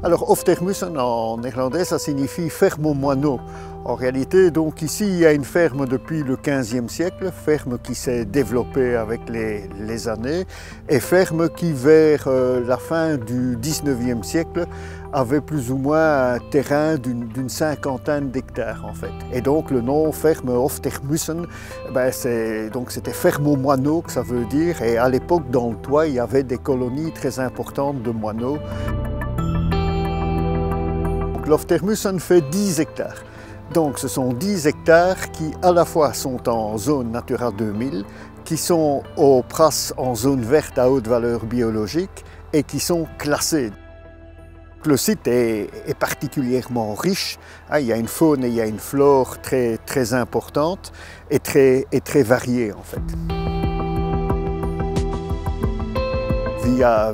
Alors, Hoftermussen en néerlandais, ça signifie ferme aux moineaux. En réalité, donc ici, il y a une ferme depuis le XVe siècle, ferme qui s'est développée avec les années, et ferme qui, vers la fin du XIXe siècle, avait plus ou moins un terrain d'une cinquantaine d'hectares en fait. Et donc le nom ferme Hoftermussen, c'était ferme aux moineaux que ça veut dire, et à l'époque dans le toit, il y avait des colonies très importantes de moineaux. L'Hoftermussen fait 10 hectares. Donc ce sont 10 hectares qui à la fois sont en zone Natura 2000, qui sont au Pras en zone verte à haute valeur biologique et qui sont classés. Le site est particulièrement riche, il y a une faune et il y a une flore très importante et très variée en fait.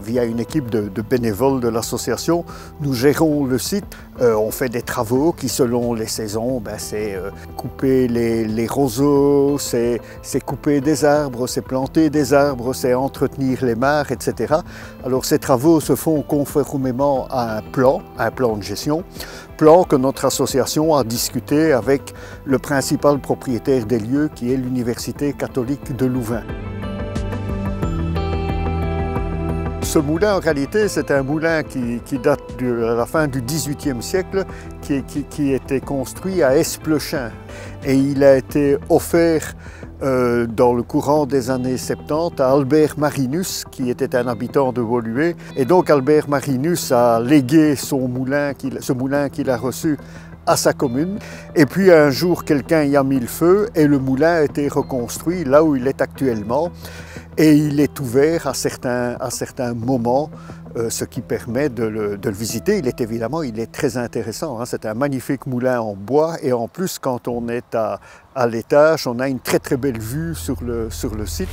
Via une équipe de bénévoles de l'association, nous gérons le site. On fait des travaux qui, selon les saisons, c'est couper les roseaux, c'est couper des arbres, c'est planter des arbres, c'est entretenir les mares, etc. Alors ces travaux se font conformément à un plan de gestion, plan que notre association a discuté avec le principal propriétaire des lieux, qui est l'Université catholique de Louvain. Ce moulin, en réalité, c'est un moulin qui date de la fin du XVIIIe siècle, qui était construit à Esplechin. Et il a été offert dans le courant des années 70 à Albert Marinus, qui était un habitant de Woluwe. Et donc Albert Marinus a légué ce moulin qu'il a reçu à sa commune. Et puis un jour, quelqu'un y a mis le feu et le moulin a été reconstruit là où il est actuellement. Et il est ouvert à certains moments, ce qui permet de le visiter. Il est très intéressant. C'est un magnifique moulin en bois et en plus, quand on est à l'étage, on a une très belle vue sur le site.